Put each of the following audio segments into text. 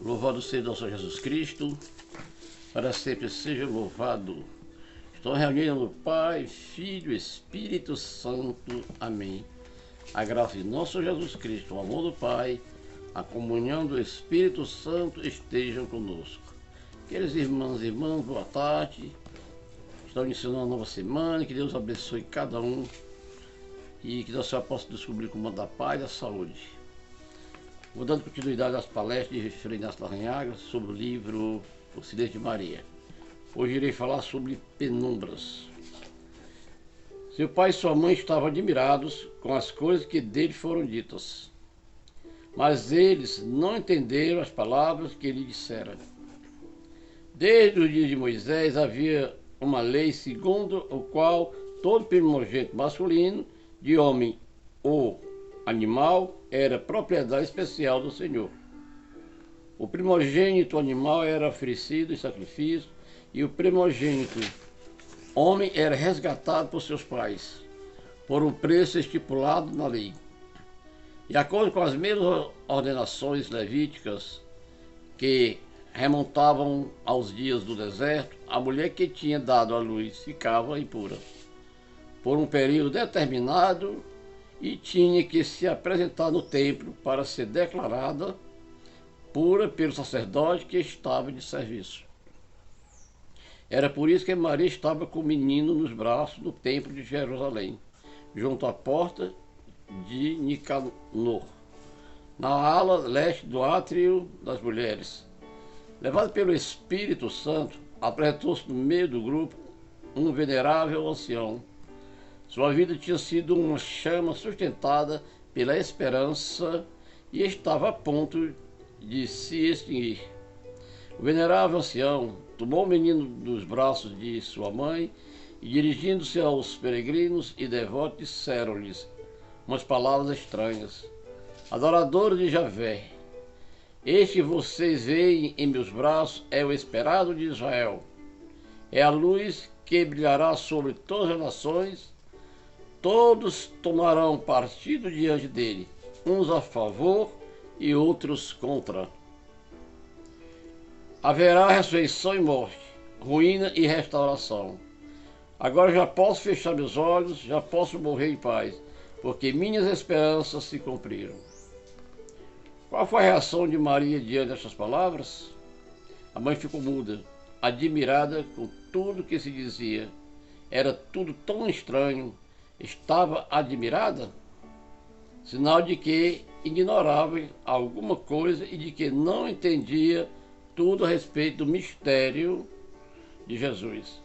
Louvado seja nosso Jesus Cristo, para sempre seja louvado. Estou reunido no Pai, Filho e Espírito Santo. Amém. A graça de nosso Jesus Cristo, o amor do Pai, a comunhão do Espírito Santo estejam conosco. Queridos irmãos e irmãs, boa tarde. Estamos iniciando uma nova semana, que Deus abençoe cada um e que Deus possa descobrir o comando da paz e da saúde. Vou dando continuidade às palestras de Frei Inácio Larrañaga sobre o livro O Silêncio de Maria. Hoje irei falar sobre penumbras. Seu pai e sua mãe estavam admirados com as coisas que dele foram ditas, mas eles não entenderam as palavras que ele dissera. Desde os dias de Moisés havia uma lei segundo o qual todo primogênito masculino de homem ou animal era propriedade especial do Senhor. O primogênito animal era oferecido em sacrifício e o primogênito homem era resgatado por seus pais, por um preço estipulado na lei. De acordo com as mesmas ordenações levíticas que remontavam aos dias do deserto, a mulher que tinha dado à luz ficava impura por um período determinado e tinha que se apresentar no templo para ser declarada pura pelo sacerdote que estava de serviço. Era por isso que Maria estava com o menino nos braços no templo de Jerusalém, junto à porta de Nicanor, na ala leste do átrio das mulheres. Levado pelo Espírito Santo, apresentou-se no meio do grupo um venerável ancião. Sua vida tinha sido uma chama sustentada pela esperança e estava a ponto de se extinguir. O venerável ancião tomou o menino dos braços de sua mãe e, dirigindo-se aos peregrinos e devotos, disseram-lhes umas palavras estranhas. Adoradores de Javé, este que vocês veem em meus braços é o esperado de Israel. É a luz que brilhará sobre todas as nações. Todos tomarão partido diante dele, uns a favor e outros contra. Haverá ressurreição e morte, ruína e restauração. Agora já posso fechar meus olhos, já posso morrer em paz, porque minhas esperanças se cumpriram. Qual foi a reação de Maria diante destas palavras? A mãe ficou muda, admirada com tudo que se dizia. Era tudo tão estranho. Estava admirada? Sinal de que ignorava alguma coisa e de que não entendia tudo a respeito do mistério de Jesus.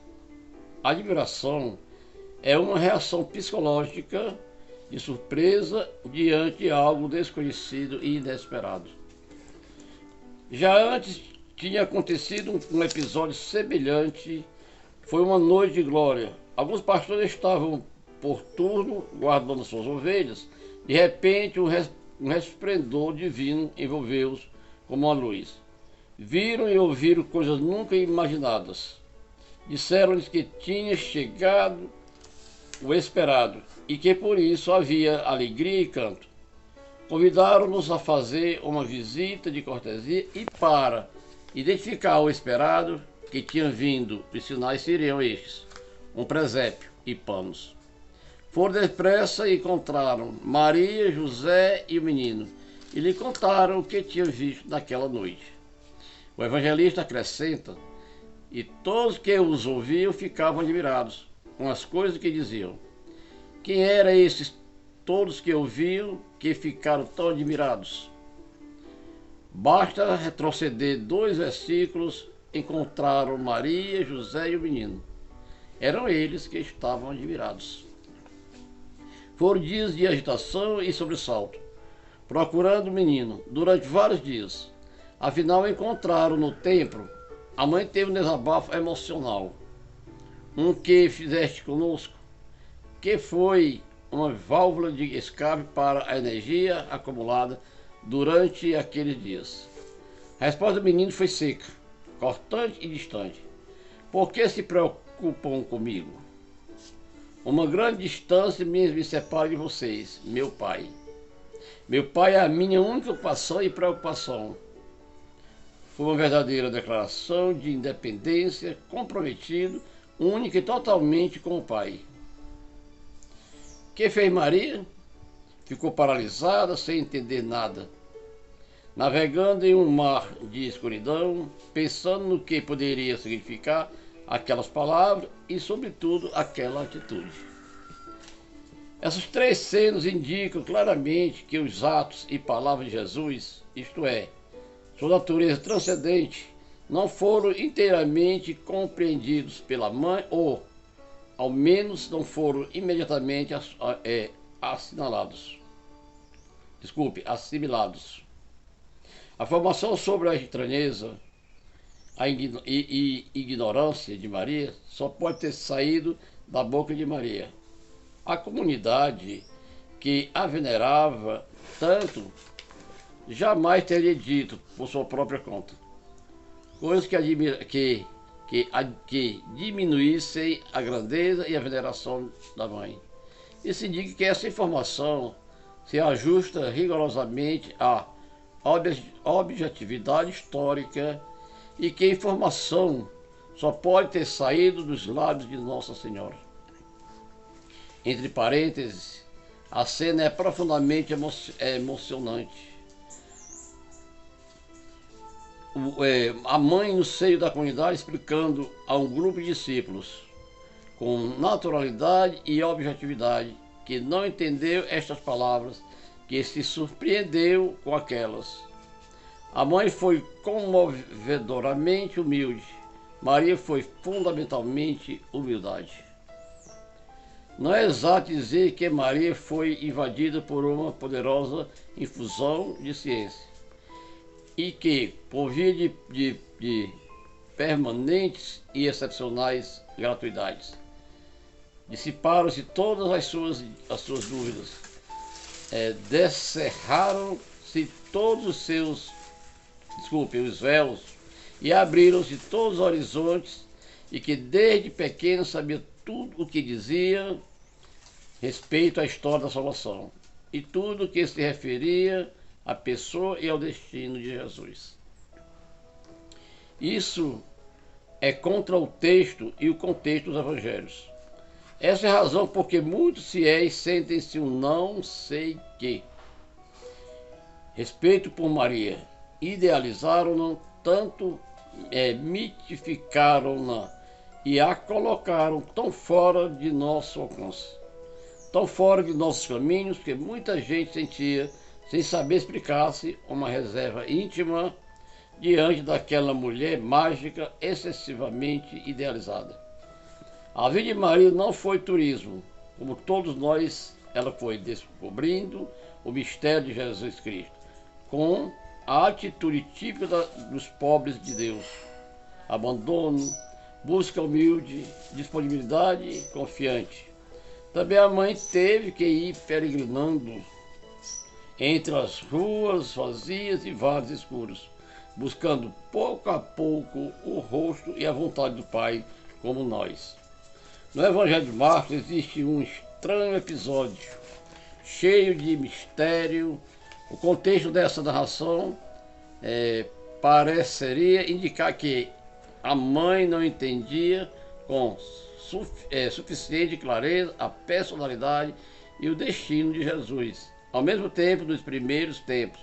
A admiração é uma reação psicológica de surpresa diante de algo desconhecido e inesperado. Já antes tinha acontecido um episódio semelhante. Foi uma noite de glória. Alguns pastores estavam por turno guardando suas ovelhas. De repente um resplendor divino envolveu-os como uma luz. Viram e ouviram coisas nunca imaginadas. Disseram-lhes que tinha chegado o esperado e que por isso havia alegria e canto. Convidaram-nos a fazer uma visita de cortesia e para identificar o esperado que tinha vindo, os sinais seriam estes: um presépio e panos. Foram depressa e encontraram Maria, José e o menino, e lhe contaram o que tinham visto naquela noite. O evangelista acrescenta: e todos que os ouviam ficavam admirados com as coisas que diziam. Quem eram esses todos que ouviam que ficaram tão admirados? Basta retroceder 2 versículos, encontraram Maria, José e o menino. Eram eles que estavam admirados. Foram dias de agitação e sobressalto, procurando o menino durante vários dias. Afinal, encontraram no templo. A mãe teve um desabafo emocional. Um que fizeste conosco, que foi uma válvula de escape para a energia acumulada durante aqueles dias. A resposta do menino foi seca, cortante e distante. Por que se preocupam comigo? Uma grande distância me separa de vocês, meu pai. Meu pai é a minha única ocupação e preocupação. Foi uma verdadeira declaração de independência, comprometido, única e totalmente com o Pai. Que fez Maria? Ficou paralisada, sem entender nada, navegando em um mar de escuridão, pensando no que poderia significar aquelas palavras e, sobretudo, aquela atitude. Essas três cenas indicam claramente que os atos e palavras de Jesus, isto é, sua natureza transcendente, não foram inteiramente compreendidos pela mãe ou, ao menos, não foram imediatamente assimilados. A informação sobre a estranheza e ignorância de Maria só pode ter saído da boca de Maria. A comunidade que a venerava tanto jamais teria dito por sua própria conta coisas que diminuíssem a grandeza e a veneração da mãe. Isso indica que essa informação se ajusta rigorosamente à objetividade histórica e que a informação só pode ter saído dos lábios de Nossa Senhora. Entre parênteses, a cena é profundamente emocionante. A mãe no seio da comunidade explicando a um grupo de discípulos com naturalidade e objetividade que não entendeu estas palavras, que se surpreendeu com aquelas. A mãe foi comovedoramente humilde. Maria foi fundamentalmente humildade. Não é exato dizer que Maria foi invadida por uma poderosa infusão de ciência e que, por via de permanentes e excepcionais gratuidades, dissiparam-se todas as suas dúvidas, descerraram-se todos os véus e abriram-se todos os horizontes, e que desde pequeno sabia tudo o que dizia respeito à história da salvação e tudo o que se referia à pessoa e ao destino de Jesus. Isso é contra o texto e o contexto dos evangelhos. Essa é a razão porque muitos fiéis sentem-se um não sei quê. Respeito por Maria, idealizaram-na, tanto mitificaram-na e a colocaram tão fora de nosso alcance, tão fora de nossos caminhos, que muita gente sentia, sem saber explicar-se, uma reserva íntima diante daquela mulher mágica excessivamente idealizada. A vida de Maria não foi turismo, como todos nós, ela foi descobrindo o mistério de Jesus Cristo, com a atitude típica dos pobres de Deus: abandono, busca humilde, disponibilidade confiante. Também a mãe teve que ir peregrinando entre as ruas vazias e vales escuros, buscando pouco a pouco o rosto e a vontade do Pai, como nós. No Evangelho de Marcos existe um estranho episódio, cheio de mistério. O contexto dessa narração pareceria indicar que a mãe não entendia com suficiente clareza a personalidade e o destino de Jesus. Ao mesmo tempo, nos primeiros tempos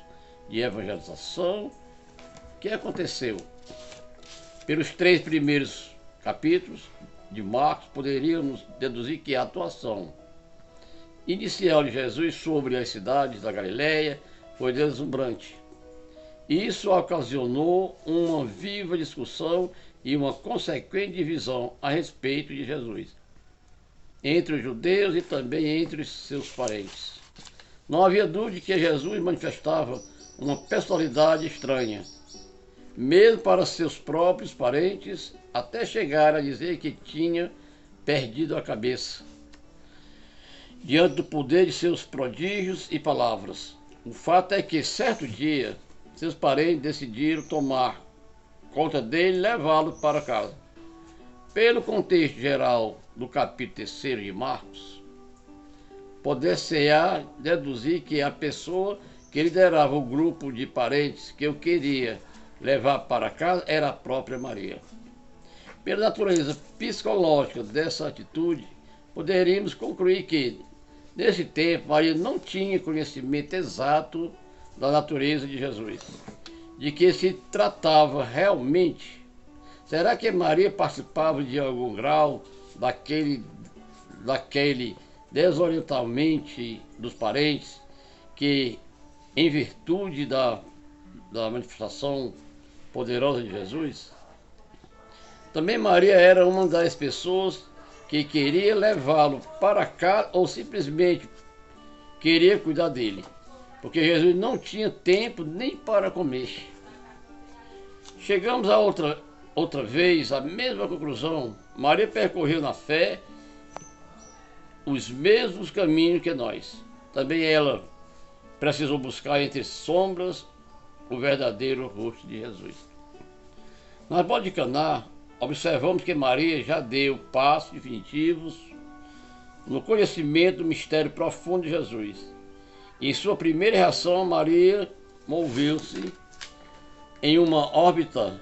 de evangelização, o que aconteceu? Pelos 3 primeiros capítulos de Marcos, poderíamos deduzir que a atuação inicial de Jesus sobre as cidades da Galileia foi deslumbrante. Isso ocasionou uma viva discussão e uma consequente divisão a respeito de Jesus, entre os judeus e também entre os seus parentes. Não havia dúvida de que Jesus manifestava uma personalidade estranha, mesmo para seus próprios parentes, até chegar a dizer que tinha perdido a cabeça diante do poder de seus prodígios e palavras. O fato é que, certo dia, seus parentes decidiram tomar conta dele e levá-lo para casa. Pelo contexto geral do capítulo 3 de Marcos, poder-se-á deduzir que a pessoa que liderava o grupo de parentes que o queria levar para casa era a própria Maria. Pela natureza psicológica dessa atitude, poderíamos concluir que, nesse tempo, Maria não tinha conhecimento exato da natureza de Jesus, de que se tratava realmente. Será que Maria participava de algum grau daquele desorientamento dos parentes que, em virtude da manifestação poderosa de Jesus? Também Maria era uma das pessoas que queria levá-lo para casa ou simplesmente queria cuidar dele, porque Jesus não tinha tempo nem para comer. Chegamos a outra vez à mesma conclusão. Maria percorreu na fé os mesmos caminhos que nós. Também ela precisou buscar entre sombras o verdadeiro rosto de Jesus. Nas bodas de Caná, observamos que Maria já deu passos definitivos no conhecimento do mistério profundo de Jesus. Em sua primeira reação, Maria moveu-se em uma órbita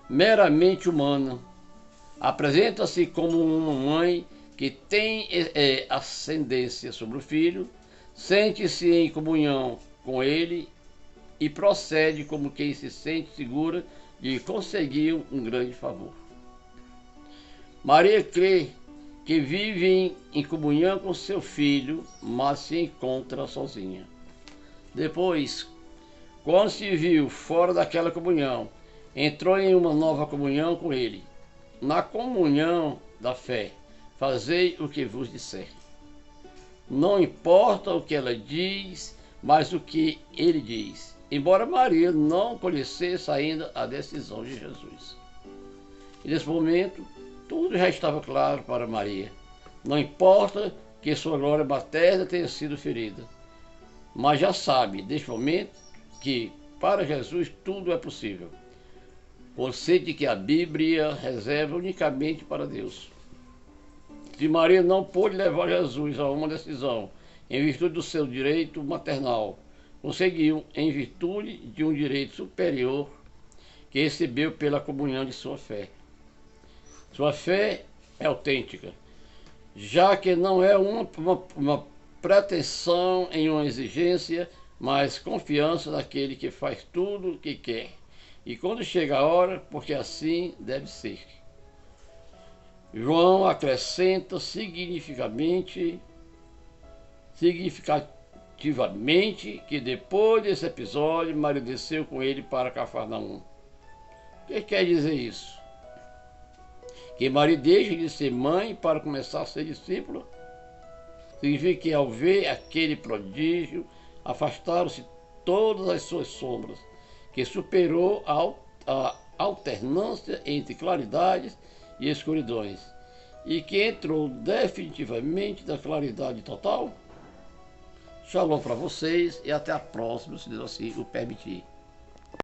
meramente humana. Apresenta-se como uma mãe que tem ascendência sobre o filho, sente-se em comunhão com ele e procede como quem se sente segura de conseguir um grande favor. Maria crê que vive em comunhão com seu filho, mas se encontra sozinha. Depois, quando se viu fora daquela comunhão, entrou em uma nova comunhão com ele. Na comunhão da fé, fazei o que vos disser. Não importa o que ela diz, mas o que ele diz. Embora Maria não conhecesse ainda a decisão de Jesus. E nesse momento, tudo já estava claro para Maria. Não importa que sua glória materna tenha sido ferida, mas já sabe, neste momento, que para Jesus tudo é possível. Conceito que a Bíblia reserva unicamente para Deus. Se Maria não pôde levar Jesus a uma decisão em virtude do seu direito maternal, conseguiu em virtude de um direito superior que recebeu pela comunhão de sua fé. Sua fé é autêntica, já que não é uma pretensão em uma exigência, mas confiança naquele que faz tudo o que quer. E quando chega a hora, porque assim deve ser. João acrescenta significativamente que depois desse episódio, Maria desceu com ele para Cafarnaum. O que quer dizer isso? Que Maria deixa de ser mãe para começar a ser discípula? Significa que ao ver aquele prodígio, afastaram-se todas as suas sombras, que superou a alternância entre claridades e escuridões, e que entrou definitivamente na claridade total? Shalom para vocês e até a próxima, se Deus assim o permitir.